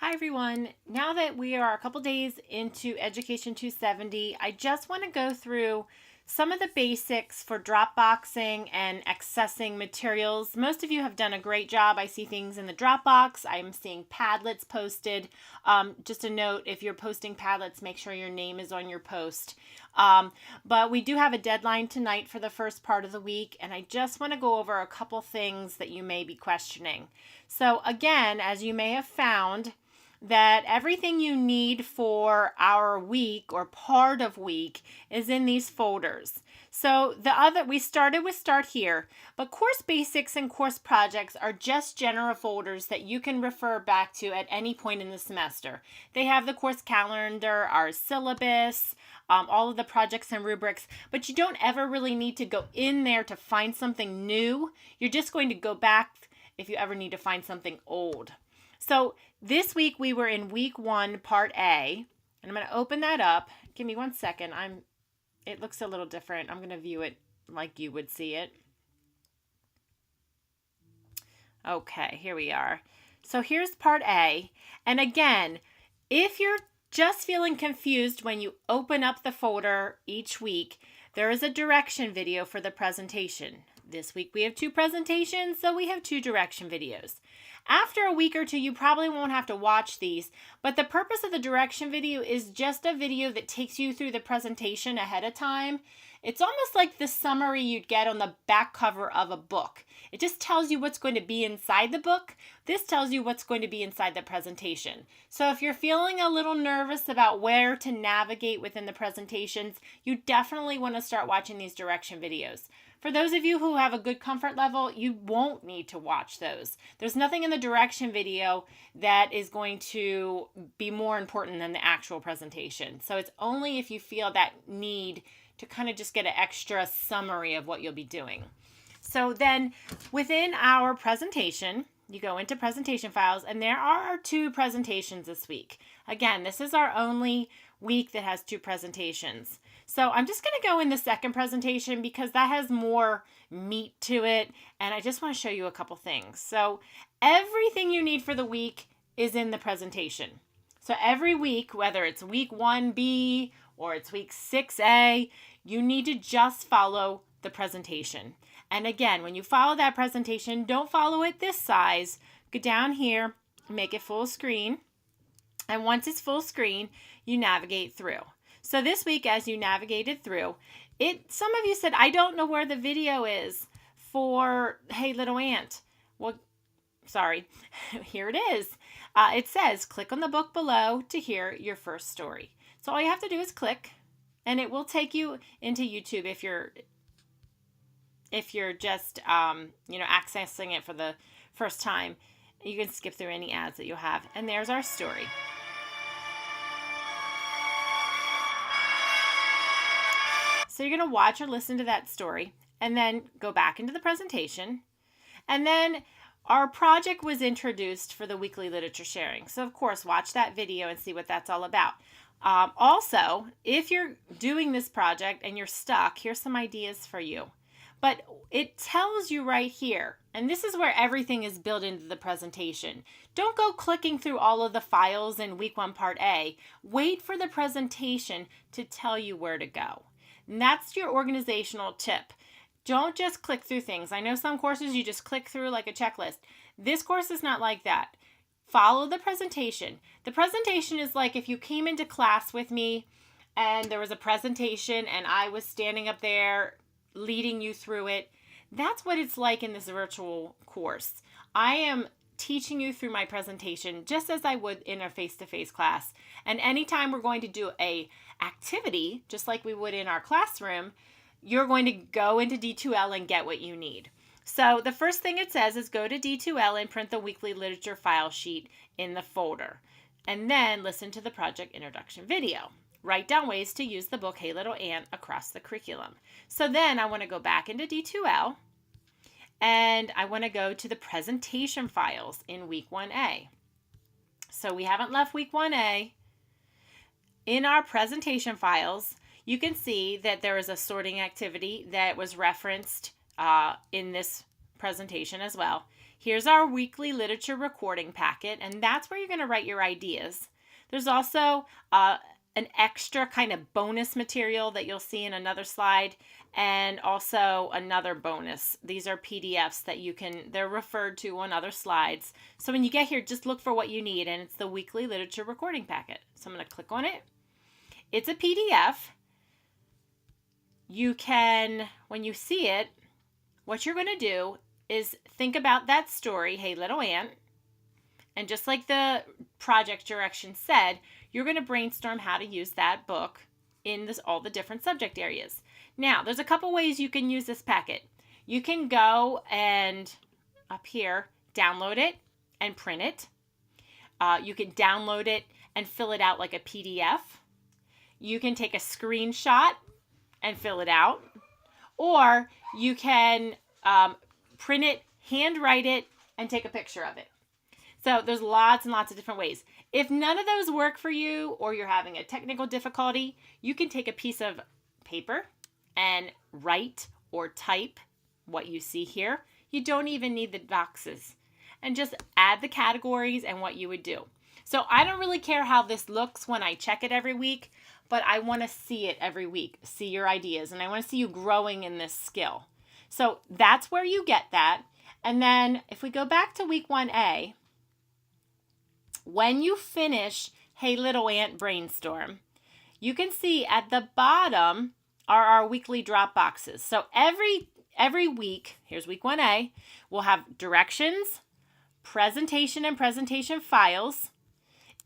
Hi everyone. Now that we are a couple days into Education 270, I just want to go through some of the basics for Dropboxing and accessing materials. Most of you have done a great job. I see things in the Dropbox. I'm seeing Padlets posted. Just a note, if you're posting Padlets, make sure your name is on your post. But we do have a deadline tonight for the first part of the week, and I just want to go over a couple things that you may be questioning. So again, as you may have found, that everything you need for our week or part of week is in these folders. So we started with Start Here, but Course Basics and Course Projects are just general folders that you can refer back to at any point in the semester. They have the course calendar, our syllabus, all of the projects and rubrics, but you don't ever really need to go in there to find something new. You're just going to go back if you ever need to find something old. So this week we were in week 1, part A, and I'm going to open that up. Give me 1 second. It looks a little different. I'm going to view it like you would see it. Okay, here we are. So here's part A. And again, if you're just feeling confused when you open up the folder each week, there is a direction video for the presentation. This week we have 2 presentations, so we have 2 direction videos. After a week or 2, you probably won't have to watch these, but the purpose of the direction video is just a video that takes you through the presentation ahead of time. It's almost like the summary you'd get on the back cover of a book. It just tells you what's going to be inside the book. This tells you what's going to be inside the presentation. So if you're feeling a little nervous about where to navigate within the presentations, you definitely want to start watching these direction videos. For those of you who have a good comfort level, you won't need to watch those. There's nothing in the direction video that is going to be more important than the actual presentation. So it's only if you feel that need to kind of just get an extra summary of what you'll be doing. So then within our presentation, you go into presentation files, and there are 2 presentations this week. Again, this is our only week that has 2 presentations. So I'm just going to go in the second presentation because that has more meat to it, and I just want to show you a couple things. So everything you need for the week is in the presentation. So every week, whether it's week 1B or it's week 6A, you need to just follow the presentation. And again, when you follow that presentation, don't follow it this size. Go down here, make it full screen. And once it's full screen, you navigate through. So this week, as you navigated through, some of you said, I don't know where the video is for Hey Little Ant. Well, sorry, here it is. It says, click on the book below to hear your first story. So all you have to do is click, and it will take you into YouTube if you're just accessing it for the first time. You can skip through any ads that you have. And there's our story. So you're going to watch or listen to that story and then go back into the presentation. And then our project was introduced for the weekly literature sharing. So of course, watch that video and see what that's all about. Also, if you're doing this project and you're stuck, here's some ideas for you. But it tells you right here, and this is where everything is built into the presentation. Don't go clicking through all of the files in week 1, part A. Wait for the presentation to tell you where to go. And that's your organizational tip. Don't just click through things. I know some courses you just click through like a checklist. This course is not like that. Follow the presentation. The presentation is like if you came into class with me and there was a presentation and I was standing up there leading you through it. That's what it's like in this virtual course. I am teaching you through my presentation just as I would in a face-to-face class. And anytime we're going to do a activity, just like we would in our classroom, you're going to go into D2L and get what you need. So the first thing it says is go to D2L and print the weekly literature file sheet in the folder. And then listen to the project introduction video. Write down ways to use the book Hey Little Ant across the curriculum. So then I want to go back into D2L and I want to go to the presentation files in week 1A. So we haven't left week 1A. In our presentation files, you can see that there is a sorting activity that was referenced in this presentation as well. Here's our weekly literature recording packet, and that's where you're going to write your ideas. There's also an extra kind of bonus material that you'll see in another slide, and also another bonus. These are PDFs that they're referred to on other slides. So when you get here, just look for what you need, and it's the weekly literature recording packet. So I'm going to click on it. It's a PDF. You can, when you see it, what you're going to do is think about that story, Hey Little Ant, and just like the project direction said, you're going to brainstorm how to use that book in all the different subject areas. Now, there's a couple ways you can use this packet. You can go and, up here, download it and print it. You can download it and fill it out like a PDF. You can take a screenshot and fill it out. Or you can print it, handwrite it, and take a picture of it. So there's lots and lots of different ways. If none of those work for you, or you're having a technical difficulty, you can take a piece of paper and write or type what you see here. You don't even need the boxes. And just add the categories and what you would do. So I don't really care how this looks when I check it every week, but I want to see it every week, see your ideas, and I want to see you growing in this skill. So that's where you get that. And then if we go back to week 1A, when you finish Hey Little Ant Brainstorm, you can see at the bottom are our weekly drop boxes. So every week, here's week 1A, we'll have directions, presentation and presentation files.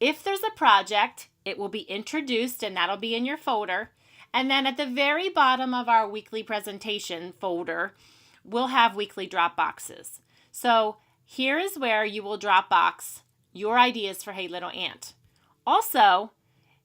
If there's a project, it will be introduced, and that'll be in your folder. And then at the very bottom of our weekly presentation folder, we'll have weekly drop boxes. So here is where you will drop box your ideas for Hey Little Ant. Also,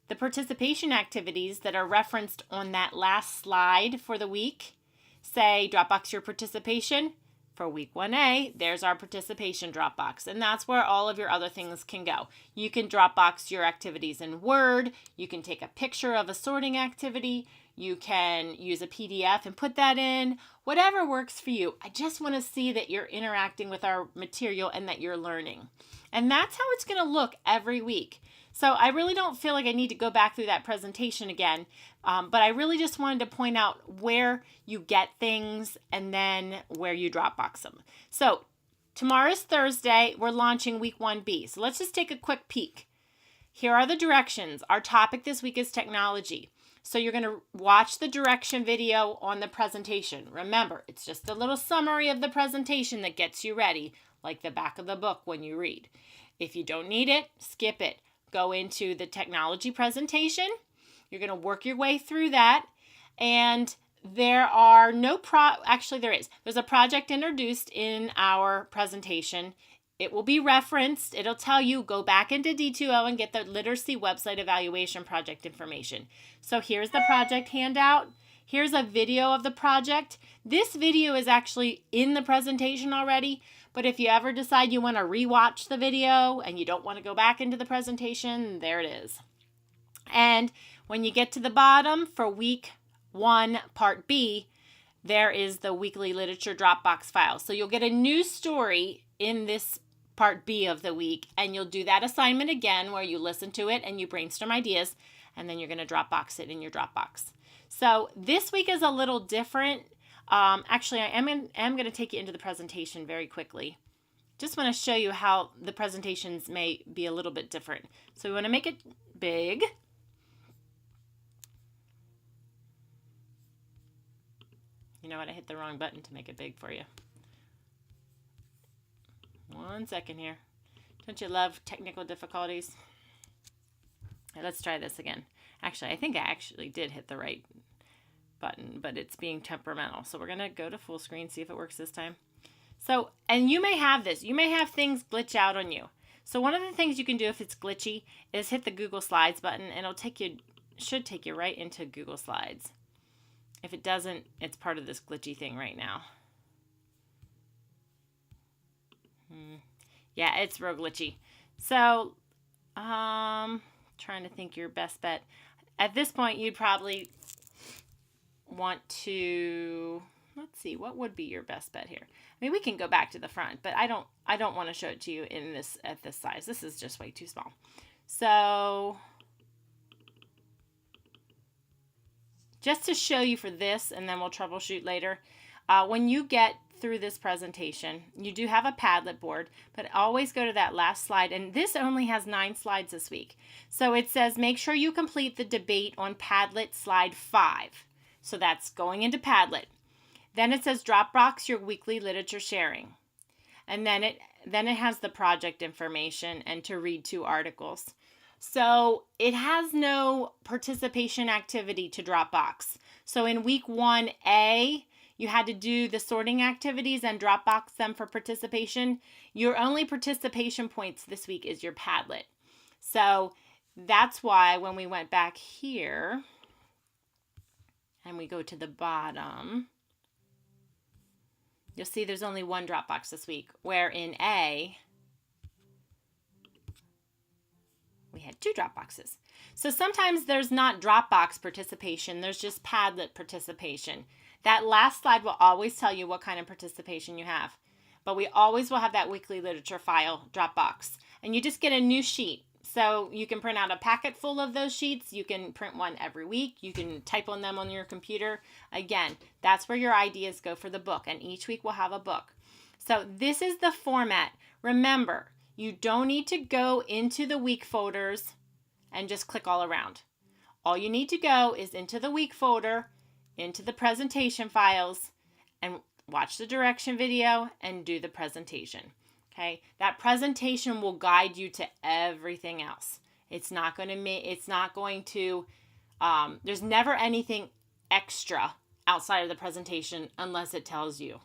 the participation activities that are referenced on that last slide for the week, say Dropbox your participation. For week 1A, there's our participation Dropbox, and that's where all of your other things can go. You can Dropbox your activities in Word, you can take a picture of a sorting activity, you can use a PDF and put that in, whatever works for you. I just want to see that you're interacting with our material and that you're learning. And that's how it's going to look every week. So I really don't feel like I need to go back through that presentation again, but I really just wanted to point out where you get things and then where you Dropbox them. So tomorrow's Thursday, we're launching week 1B. So let's just take a quick peek. Here are the directions. Our topic this week is technology. So you're going to watch the direction video on the presentation. Remember, it's just a little summary of the presentation that gets you ready, like the back of the book when you read. If you don't need it, skip it. Go into the technology presentation. You're going to work your way through that. And there are There's a project introduced in our presentation. It will be referenced. It'll tell you go back into D2O and get the literacy website evaluation project information. So here's the project handout. Here's a video of the project. This video is actually in the presentation already, but if you ever decide you want to rewatch the video and you don't want to go back into the presentation, there it is. And when you get to the bottom for week 1, part B, there is the weekly literature Dropbox file. So you'll get a new story in this part B of the week, and you'll do that assignment again where you listen to it and you brainstorm ideas, and then you're going to Dropbox it in your Dropbox. So this week is a little different. Actually, I am going to take you into the presentation very quickly. Just want to show you how the presentations may be a little bit different. So we want to make it big. You know what? I hit the wrong button to make it big for you. 1 second here. Don't you love technical difficulties? Let's try this again. Actually, I think I actually did hit the right button, but it's being temperamental. So we're going to go to full screen, see if it works this time. So, and you may have this. You may have things glitch out on you. So one of the things you can do if it's glitchy is hit the Google Slides button, and should take you right into Google Slides. If it doesn't, it's part of this glitchy thing right now. Yeah, it's real glitchy. So, trying to think your best bet. At this point, you'd probably want to, let's see, what would be your best bet here? I mean, we can go back to the front, but I don't want to show it to you in this at this size. This is just way too small. So just to show you for this, and then we'll troubleshoot later. When you get through this presentation, you do have a Padlet board, but always go to that last slide. And this only has 9 slides this week. So it says, make sure you complete the debate on Padlet slide 5. So that's going into Padlet. Then it says Dropbox your weekly literature sharing. And then it has the project information and to read 2 articles. So it has no participation activity to Dropbox. So in week 1A, you had to do the sorting activities and Dropbox them for participation. Your only participation points this week is your Padlet. So that's why when we went back here and we go to the bottom, you'll see there's only 1 Dropbox this week, where in A, we had 2 Dropboxes. So sometimes there's not Dropbox participation, there's just Padlet participation. That last slide will always tell you what kind of participation you have. But we always will have that weekly literature file Dropbox. And you just get a new sheet. So you can print out a packet full of those sheets. You can print one every week. You can type on them on your computer. Again, that's where your ideas go for the book. And each week we'll have a book. So this is the format. Remember, you don't need to go into the week folders and just click all around. All you need to go is into the week folder, into the presentation files, and watch the direction video and do the presentation. Okay, that presentation will guide you to everything else. It's not going to there's never anything extra outside of the presentation unless it tells you.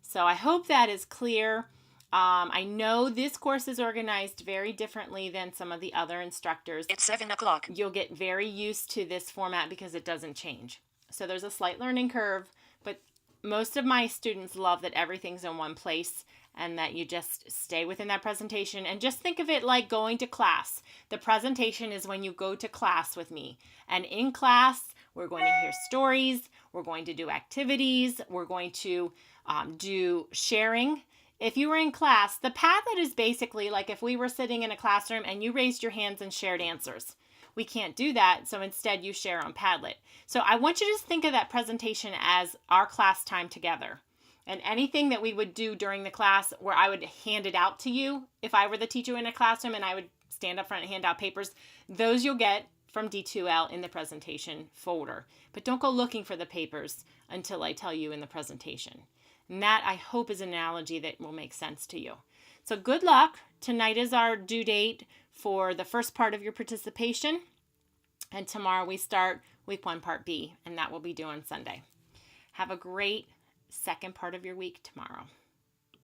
So I hope that is clear. I know this course is organized very differently than some of the other instructors. It's 7 o'clock. You'll get very used to this format because it doesn't change. So there's a slight learning curve, but most of my students love that everything's in one place and that you just stay within that presentation. And just think of it like going to class. The presentation is when you go to class with me. And in class, we're going to hear stories, we're going to do activities, we're going to do sharing. If you were in class, the Padlet is basically like if we were sitting in a classroom and you raised your hands and shared answers. We can't do that, so instead you share on Padlet. So I want you to just think of that presentation as our class time together. And anything that we would do during the class where I would hand it out to you, if I were the teacher in a classroom and I would stand up front and hand out papers, those you'll get from D2L in the presentation folder. But don't go looking for the papers until I tell you in the presentation. And that, I hope, is an analogy that will make sense to you. So good luck. Tonight is our due date for the first part of your participation. And tomorrow we start week 1, part B, and that will be due on Sunday. Have a great second part of your week tomorrow.